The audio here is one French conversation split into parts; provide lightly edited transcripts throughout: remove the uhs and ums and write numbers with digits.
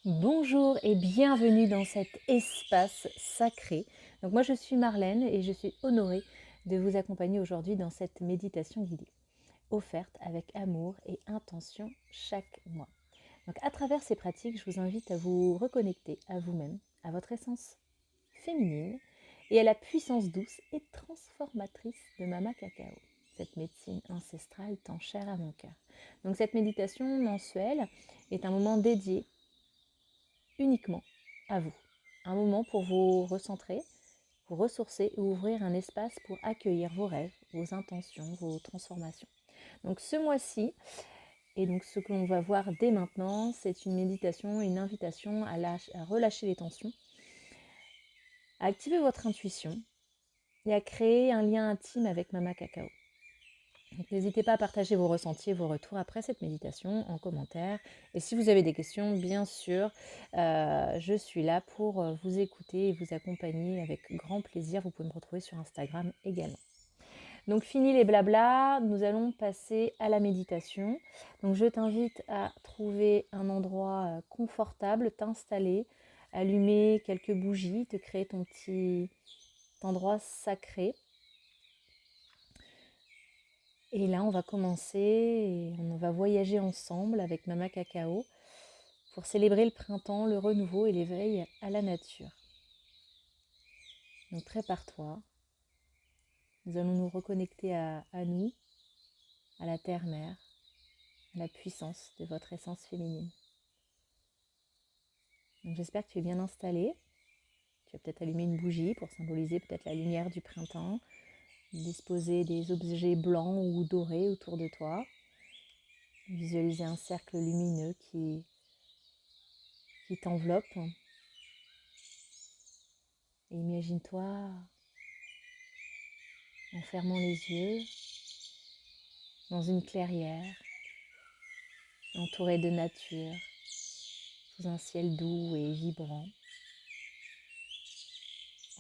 Bonjour et bienvenue dans cet espace sacré. Donc moi je suis Marlène et je suis honorée de vous accompagner aujourd'hui dans cette méditation guidée, offerte avec amour et intention chaque mois. Donc à travers ces pratiques, je vous invite à vous reconnecter à vous-même, à votre essence féminine et à la puissance douce et transformatrice de Mama Cacao, cette médecine ancestrale tant chère à mon cœur. Donc cette méditation mensuelle est un moment dédié uniquement à vous. Un moment pour vous recentrer, vous ressourcer et ouvrir un espace pour accueillir vos rêves, vos intentions, vos transformations. Donc ce mois-ci, et donc ce que l'on va voir dès maintenant, c'est une méditation, une invitation à relâcher les tensions, à activer votre intuition et à créer un lien intime avec Mama Cacao. Donc, n'hésitez pas à partager vos ressentis et vos retours après cette méditation en commentaire. Et si vous avez des questions, bien sûr, je suis là pour vous écouter et vous accompagner avec grand plaisir. Vous pouvez me retrouver sur Instagram également. Donc fini les blablas, nous allons passer à la méditation. Donc je t'invite à trouver un endroit confortable, t'installer, allumer quelques bougies, te créer ton petit endroit sacré. Et là, on va commencer et on va voyager ensemble avec Mama Cacao pour célébrer le printemps, le renouveau et l'éveil à la nature. Donc prépare-toi. Nous allons nous reconnecter à nous, à la terre-mère, à la puissance de votre essence féminine. Donc j'espère que tu es bien installé. Tu vas peut-être allumer une bougie pour symboliser peut-être la lumière du printemps, disposer des objets blancs ou dorés autour de toi, visualiser un cercle lumineux qui t'enveloppe. Et imagine-toi en fermant les yeux dans une clairière, entourée de nature, sous un ciel doux et vibrant,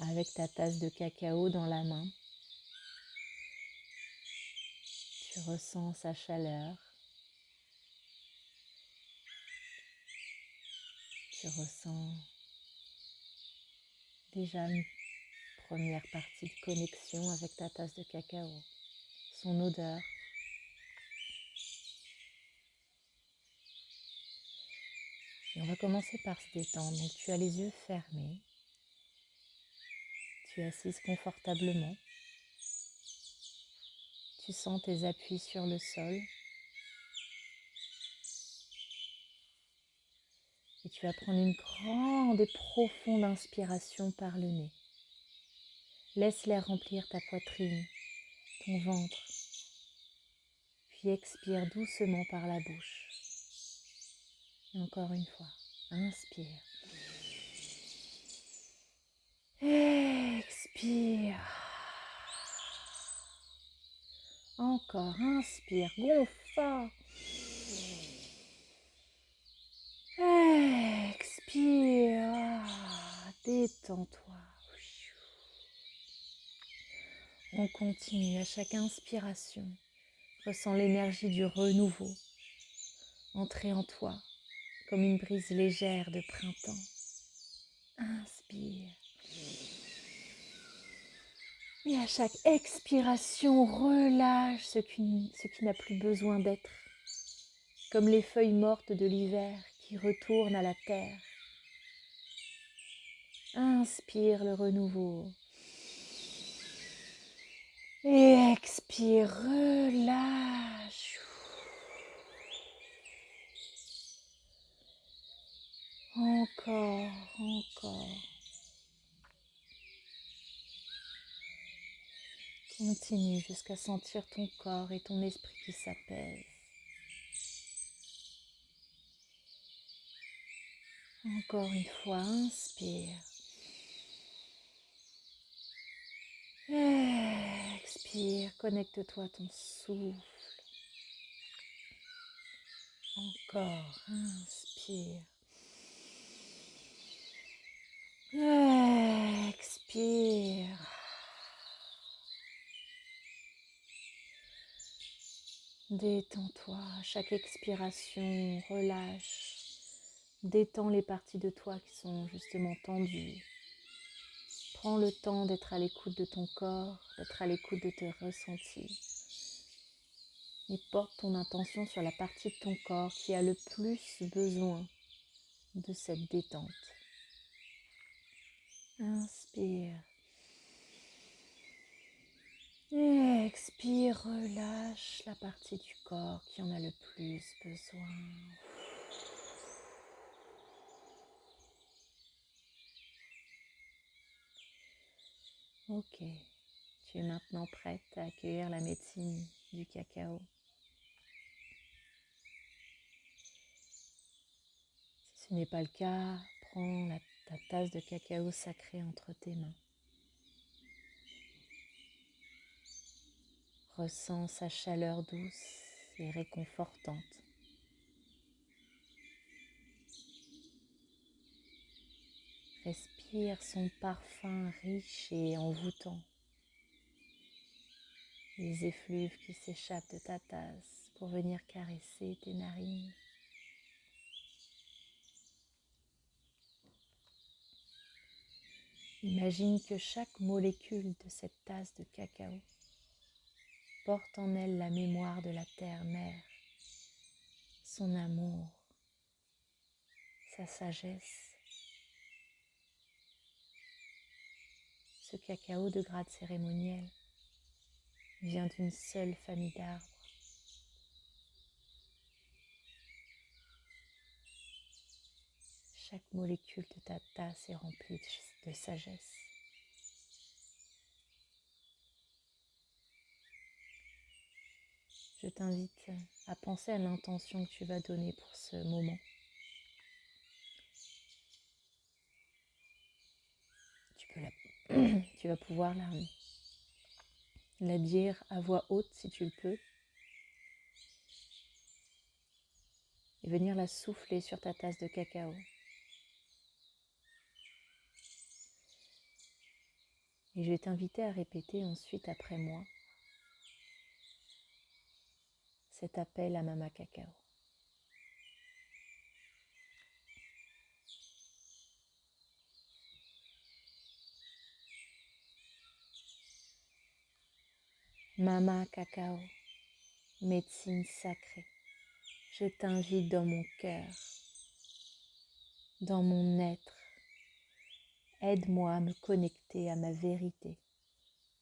avec ta tasse de cacao dans la main. Tu ressens sa chaleur, tu ressens déjà une première partie de connexion avec ta tasse de cacao, son odeur. Et on va commencer par se détendre. Donc tu as les yeux fermés, tu es assise confortablement, tu sens tes appuis sur le sol et tu vas prendre une grande et profonde inspiration par le nez. Laisse l'air remplir ta poitrine, ton ventre, puis expire doucement par la bouche. Et encore une fois, inspire. Expire. Encore, inspire, gonfle fort. Expire. Détends-toi. On continue à chaque inspiration. Ressens l'énergie du renouveau entrer en toi comme une brise légère de printemps. Inspire. Et à chaque expiration, relâche ce qui n'a plus besoin d'être, comme les feuilles mortes de l'hiver qui retournent à la terre. Inspire le renouveau. Et expire, relâche. Encore, encore. Continue jusqu'à sentir ton corps et ton esprit qui s'apaisent. Encore une fois, inspire. Expire, connecte-toi à ton souffle. Encore, inspire. Expire. Détends-toi, à chaque expiration, relâche Détends les parties de toi qui sont justement tendues. Prends le temps d'être à l'écoute de ton corps, d'être à l'écoute de tes ressentis. Et porte ton intention sur la partie de ton corps qui a le plus besoin de cette détente. Inspire. Et expire, relâche la partie du corps qui en a le plus besoin. Ok, tu es maintenant prête à accueillir la médecine du cacao. Si ce n'est pas le cas, prends ta tasse de cacao sacré entre tes mains. Ressens sa chaleur douce et réconfortante. Respire son parfum riche et envoûtant. Les effluves qui s'échappent de ta tasse pour venir caresser tes narines. Imagine que chaque molécule de cette tasse de cacao porte en elle la mémoire de la terre-mère, son amour, sa sagesse. Ce cacao de grade cérémoniel vient d'une seule famille d'arbres. Chaque molécule de ta tasse est remplie de sagesse. Je t'invite à penser à l'intention que tu vas donner pour ce moment. Tu vas pouvoir la dire à voix haute si tu le peux. Et venir la souffler sur ta tasse de cacao. Et je vais t'inviter à répéter ensuite après moi cet appel à Mama Cacao. Mama Cacao, médecine sacrée, je t'invite dans mon cœur, dans mon être. Aide-moi à me connecter à ma vérité,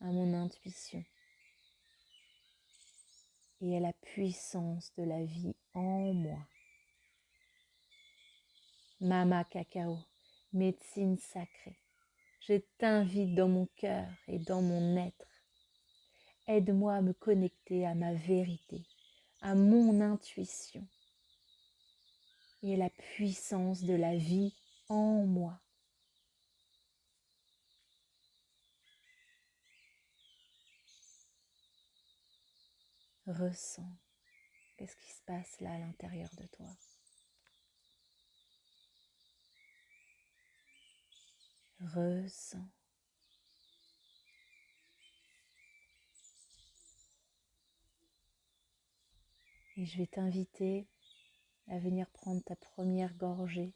à mon intuition et à la puissance de la vie en moi. Mama Cacao, médecine sacrée, je t'invite dans mon cœur et dans mon être. Aide-moi à me connecter à ma vérité, à mon intuition et à la puissance de la vie en moi. Ressens, qu'est-ce qui se passe là à l'intérieur de toi? Ressens. Et je vais t'inviter à venir prendre ta première gorgée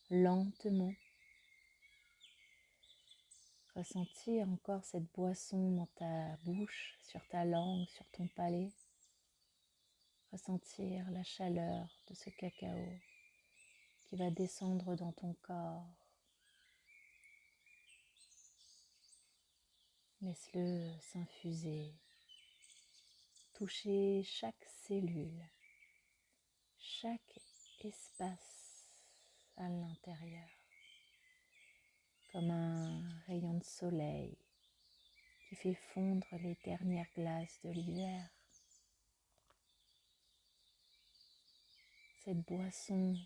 lentement. Ressentir encore cette boisson dans ta bouche, sur ta langue, sur ton palais. Ressentir la chaleur de ce cacao qui va descendre dans ton corps. Laisse-le s'infuser, toucher chaque cellule, chaque espace à l'intérieur, comme un rayon de soleil qui fait fondre les dernières glaces de l'hiver. Cette boisson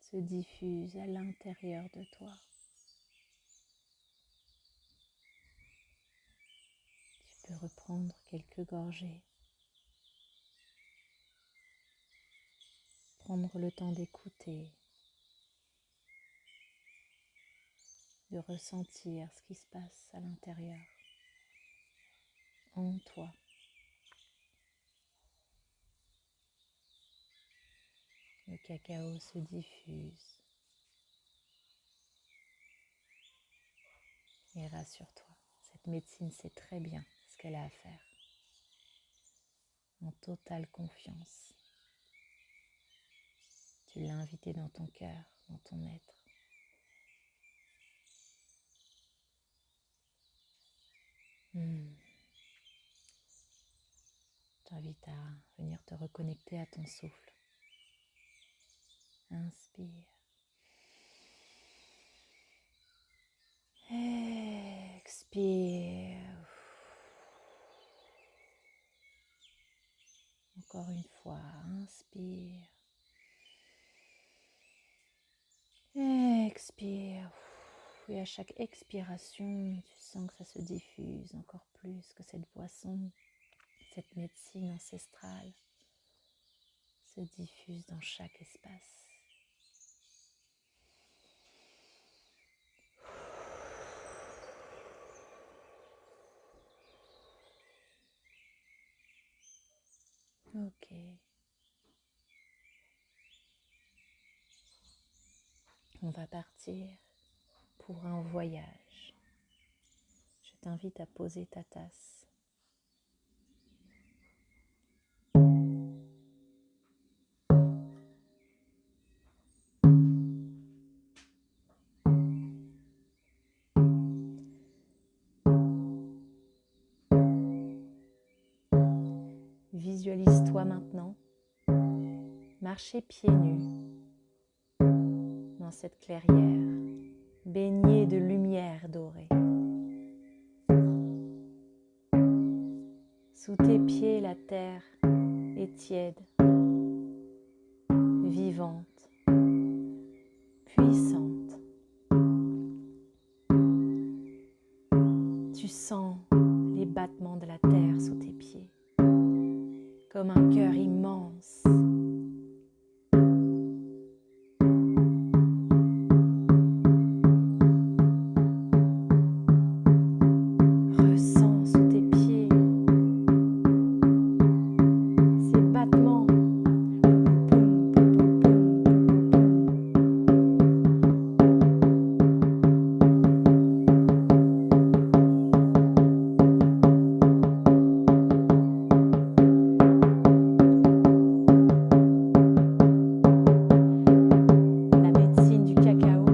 se diffuse à l'intérieur de toi. Tu peux reprendre quelques gorgées. Prendre le temps d'écouter, de ressentir ce qui se passe à l'intérieur, en toi. Le cacao se diffuse. Et rassure-toi, cette médecine sait très bien ce qu'elle a à faire. En totale confiance. Tu l'as invité dans ton cœur, dans ton être. Je t'invite à venir te reconnecter à ton souffle. Inspire. Expire. Encore une fois, inspire. Expire. Et à chaque expiration, tu sens que ça se diffuse encore plus, que cette boisson, cette médecine ancestrale se diffuse dans chaque espace. Ok. On va partir pour un voyage. Je t'invite à poser ta tasse. Visualise-toi maintenant marcher pieds nus dans cette clairière, baignée de lumière dorée. Sous tes pieds, la terre est tiède, vivante, puissante. Tu sens les battements de la terre sous tes pieds, comme un cœur immense. Ressens sous tes pieds ces battements. La médecine du cacao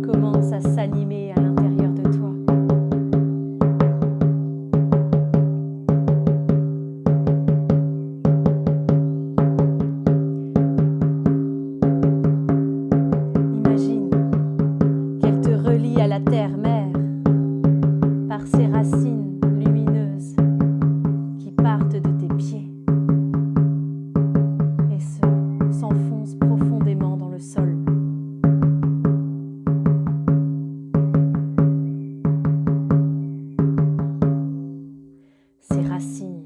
commence à s'animer à l'intérieur de toi. Imagine qu'elle te relie à la terre-mère par ses racines lumineuses qui partent de tes pieds et s'enfoncent profondément dans le sol. Ces racines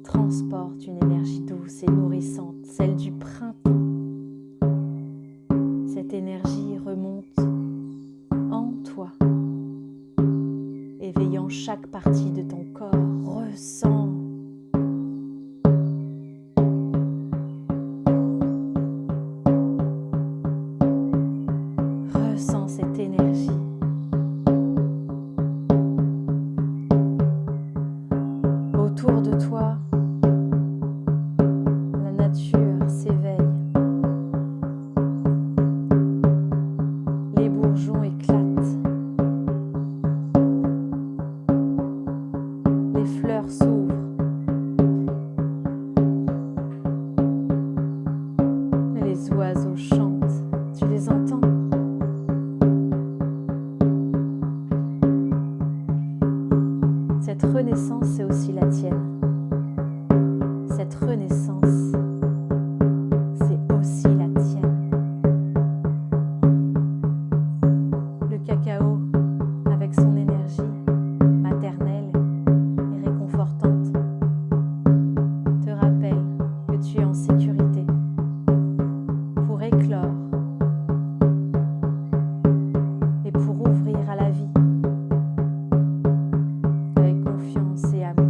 transportent une énergie douce et nourrissante, celle du printemps. Cette énergie remonte en toi, éveillant chaque partie de ton corps. Ressens. Ressens cette énergie. Autour de toi, la nature s'éveille. Les bourgeons éclatent. Les fleurs s'ouvrent. Les oiseaux chantent. Tu les entends? Cette renaissance, c'est aussi la tienne. Cette renaissance, c'est aussi la tienne. Le cacao, avec son énergie maternelle et réconfortante, te rappelle que tu es en sécurité pour éclore et pour ouvrir à la vie avec confiance et amour.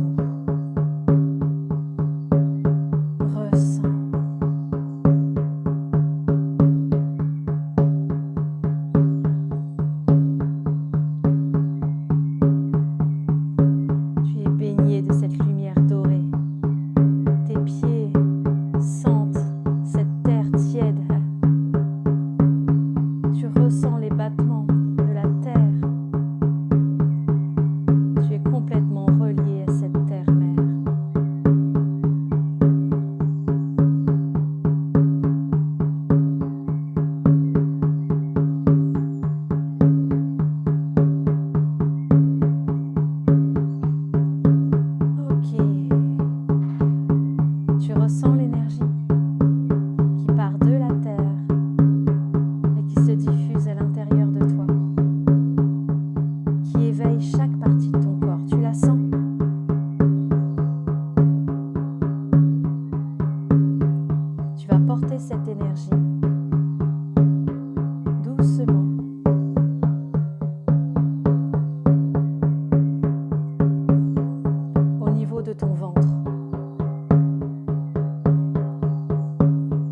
cette énergie doucement. Au niveau de ton ventre.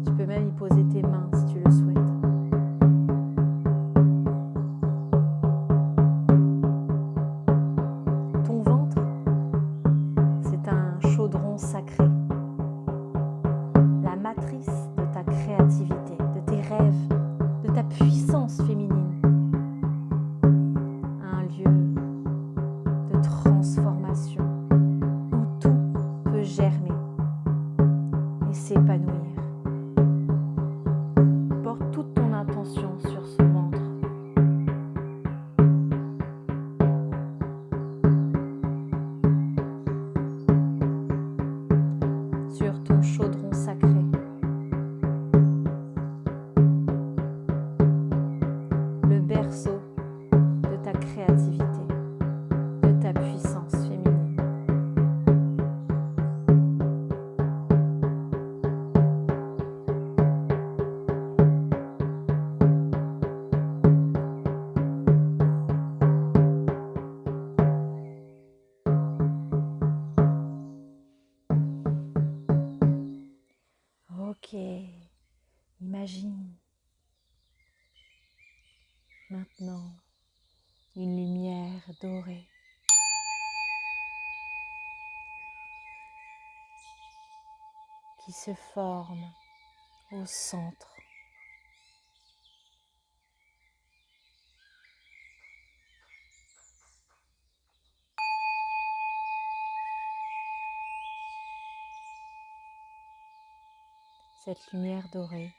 Tu peux même y poser tes mains si tu le souhaites. Ton ventre, c'est un chaudron sacré. La matrice de ta créativité, de tes rêves, de ta puissance féminine. Un lieu de transformation où tout peut germer et s'épanouir. Porte toute ton attention sur ce ventre. Sur ton chaudron sacré. Le berceau de ta créativité, de ta puissance féminine. Ok, imagine maintenant une lumière dorée qui se forme au centre. Cette lumière dorée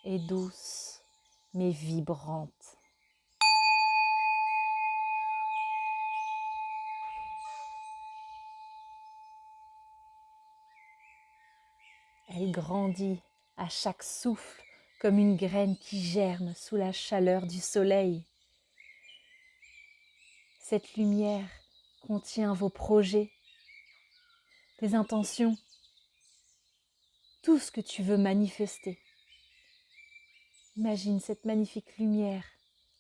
est douce mais vibrante. Elle grandit à chaque souffle comme une graine qui germe sous la chaleur du soleil. Cette lumière contient vos projets, tes intentions, tout ce que tu veux manifester. Imagine cette magnifique lumière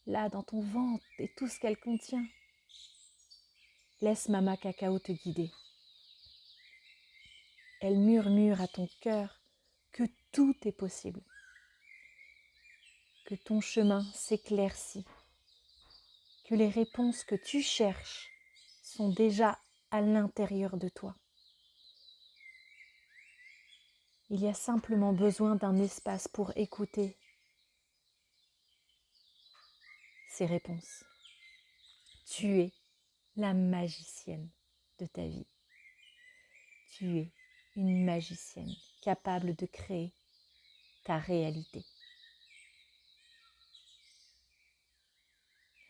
là dans ton ventre et tout ce qu'elle contient. Laisse Mama Cacao te guider. Elle murmure à ton cœur que tout est possible, que ton chemin s'éclaircit, que les réponses que tu cherches sont déjà à l'intérieur de toi. Il y a simplement besoin d'un espace pour écouter ces réponses. Tu es la magicienne de ta vie. Tu es une magicienne capable de créer ta réalité.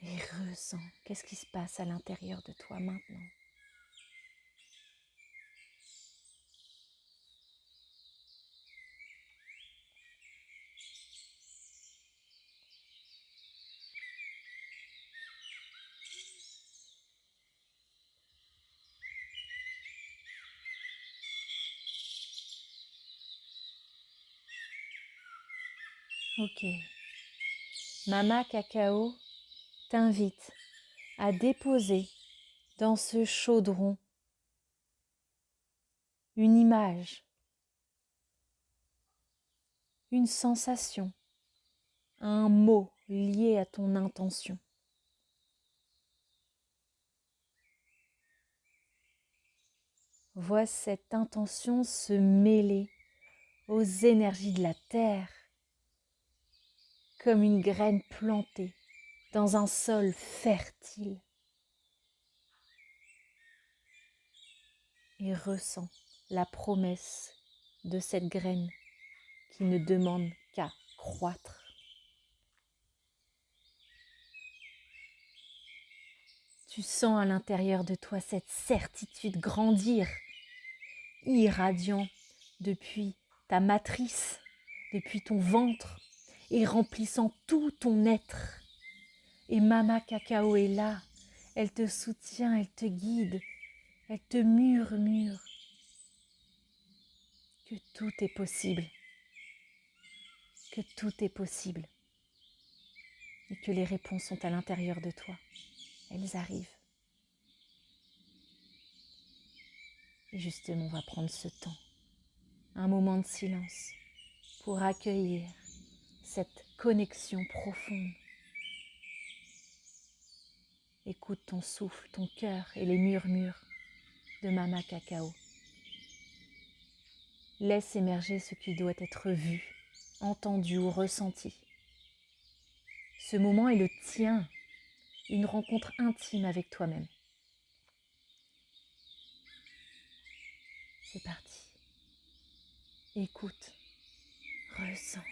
Et ressens qu'est-ce qui se passe à l'intérieur de toi maintenant. Ok. Mama Cacao t'invite à déposer dans ce chaudron une image, une sensation, un mot lié à ton intention. Vois cette intention se mêler aux énergies de la terre comme une graine plantée dans un sol fertile. Et ressens la promesse de cette graine qui ne demande qu'à croître. Tu sens à l'intérieur de toi cette certitude grandir, irradiant depuis ta matrice, depuis ton ventre et remplissant tout ton être. Et Mama Cacao est là, elle te soutient, elle te guide, elle te murmure que tout est possible. que tout est possible et que les réponses sont à l'intérieur de toi. Elles arrivent. Et justement, on va prendre ce temps, un moment de silence pour accueillir cette connexion profonde. Écoute ton souffle, ton cœur et les murmures de Mama Cacao. Laisse émerger ce qui doit être vu, entendu ou ressenti. Ce moment est le tien, une rencontre intime avec toi-même. C'est parti. Écoute, ressens.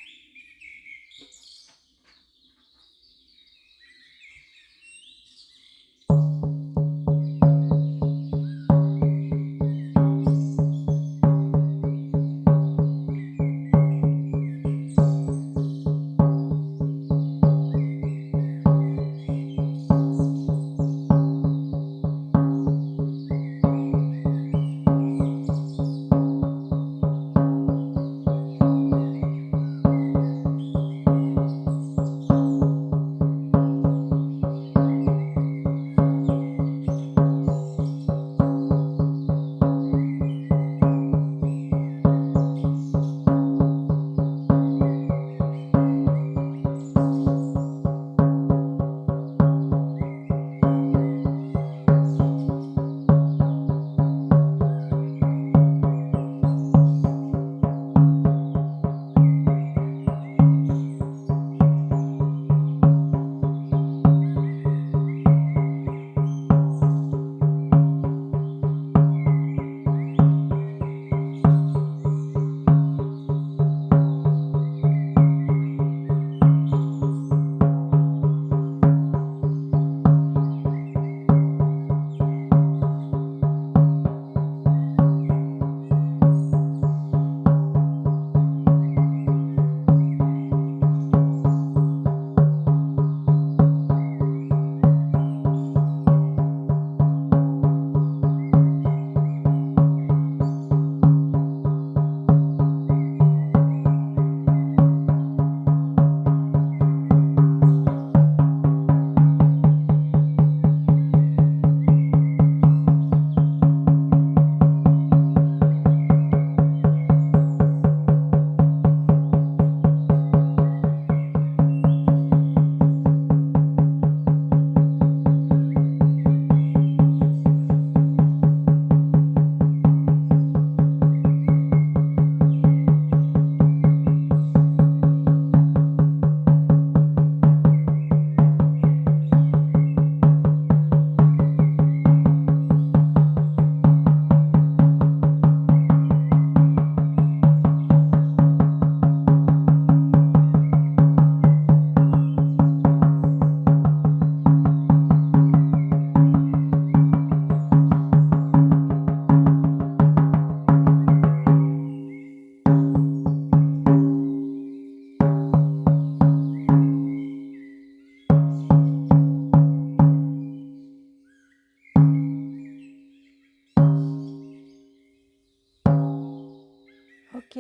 Ok,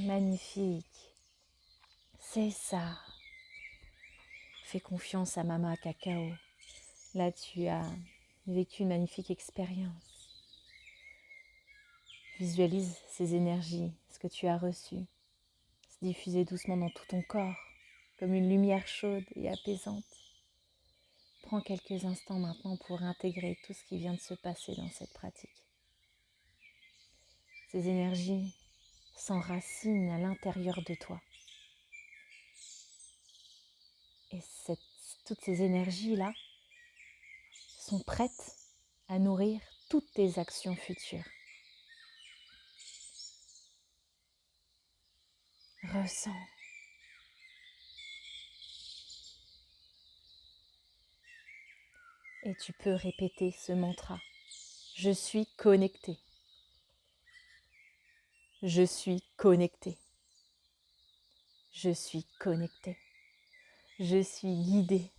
magnifique. C'est ça. Fais confiance à Mama Cacao. Là, tu as vécu une magnifique expérience. Visualise ces énergies, ce que tu as reçu, se diffuser doucement dans tout ton corps, comme une lumière chaude et apaisante. Prends quelques instants maintenant pour intégrer tout ce qui vient de se passer dans cette pratique. Ces énergies s'enracinent à l'intérieur de toi. Et toutes ces énergies-là sont prêtes à nourrir toutes tes actions futures. Ressens. Et tu peux répéter ce mantra. Je suis connecté. Je suis connecté. Je suis connecté. Je suis guidé.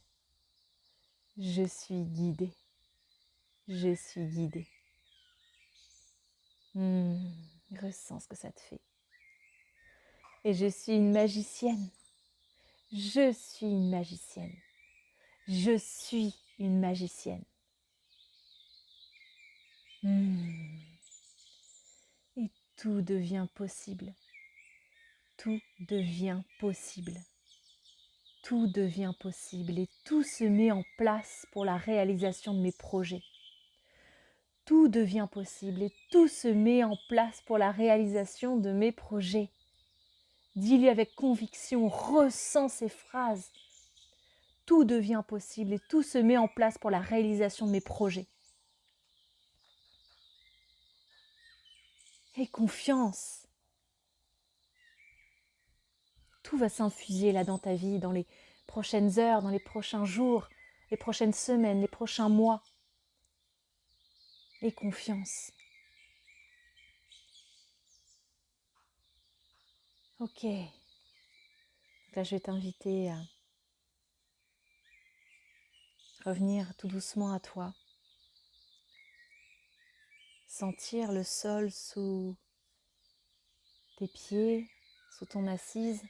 Je suis guidé. Je suis guidé. Ressens ce que ça te fait. Et je suis une magicienne. Je suis une magicienne. Je suis une magicienne. Et tout devient possible. Tout devient possible. Tout devient possible et tout se met en place pour la réalisation de mes projets. Tout devient possible et tout se met en place pour la réalisation de mes projets. Dis-lui avec conviction, ressens ces phrases. Tout devient possible et tout se met en place pour la réalisation de mes projets. Aie confiance. Tout va s'infuser là dans ta vie, dans les prochaines heures, dans les prochains jours, les prochaines semaines, les prochains mois. Aie confiance. Ok. Donc là, je vais t'inviter à revenir tout doucement à toi. Sentir le sol sous tes pieds, sous ton assise.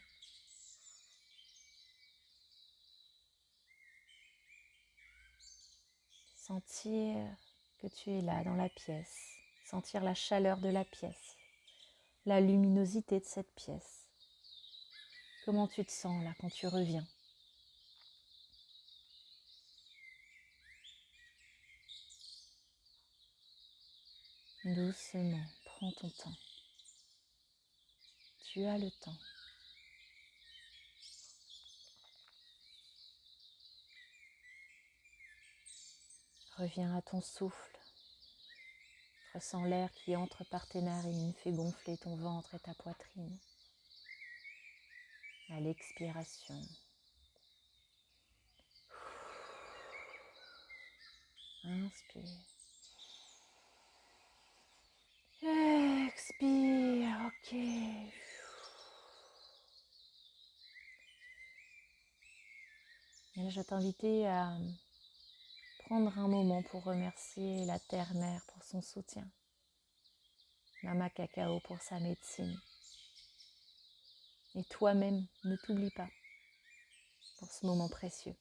Sentir que tu es là dans la pièce. Sentir la chaleur de la pièce. La luminosité de cette pièce. Comment tu te sens là quand tu reviens? Doucement, prends ton temps. Tu as le temps. Reviens à ton souffle. Ressens l'air qui entre par tes narines, fait gonfler ton ventre et ta poitrine. À l'expiration. Inspire. Expire, ok. Et là, je vais t'inviter à prendre un moment pour remercier la Terre-Mère pour son soutien, Mama Cacao pour sa médecine. Et toi-même, ne t'oublie pas pour ce moment précieux.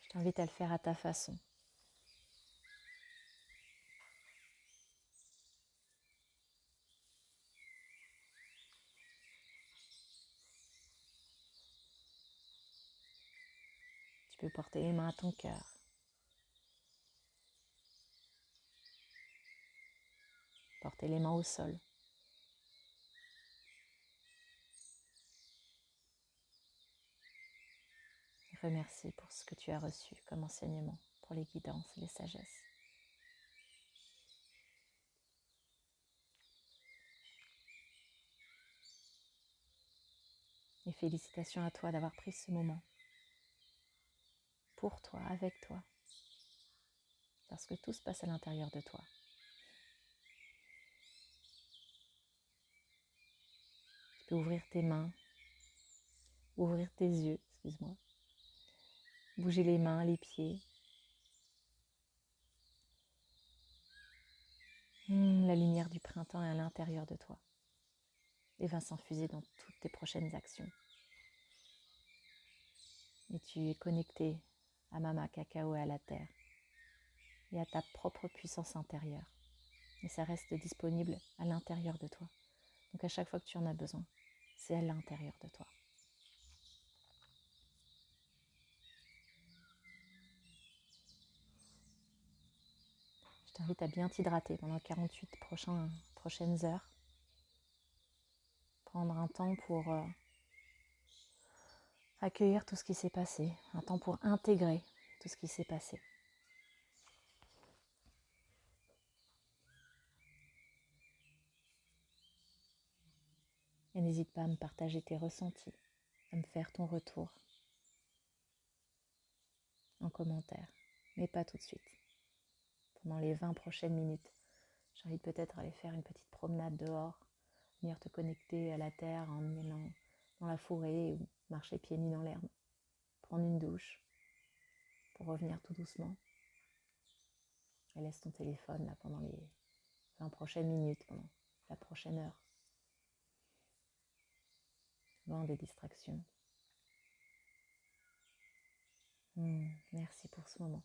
Je t'invite à le faire à ta façon. Tu peux porter les mains à ton cœur. Porter les mains au sol. Remercie pour ce que tu as reçu comme enseignement, pour les guidances et les sagesses. Et félicitations à toi d'avoir pris ce moment pour toi, avec toi, parce que tout se passe à l'intérieur de toi. Tu peux ouvrir tes mains, ouvrir tes yeux, excuse-moi, bouger les mains, les pieds. La lumière du printemps est à l'intérieur de toi et va s'infuser dans toutes tes prochaines actions. Et tu es connecté à Mama Cacao et à la Terre et à ta propre puissance intérieure. Et ça reste disponible à l'intérieur de toi. Donc à chaque fois que tu en as besoin, c'est à l'intérieur de toi. Je t'invite à bien t'hydrater pendant les 48 prochaines heures. Prendre un temps pour accueillir tout ce qui s'est passé, un temps pour intégrer tout ce qui s'est passé. Et n'hésite pas à me partager tes ressentis, à me faire ton retour en commentaire, mais pas tout de suite. Pendant les 20 prochaines minutes, j'invite peut-être à aller faire une petite promenade dehors, venir te connecter à la terre en allant dans la forêt ou marcher pieds nus dans l'herbe, prendre une douche pour revenir tout doucement. Et laisse ton téléphone là pendant les 20 prochaines minutes, pendant la prochaine heure, loin des distractions. Merci pour ce moment.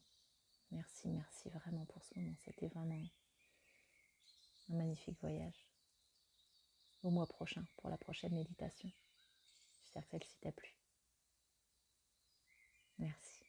Merci vraiment pour ce moment. C'était vraiment un magnifique voyage. Au mois prochain pour la prochaine méditation. J'espère que celle-ci t'a plu. Merci.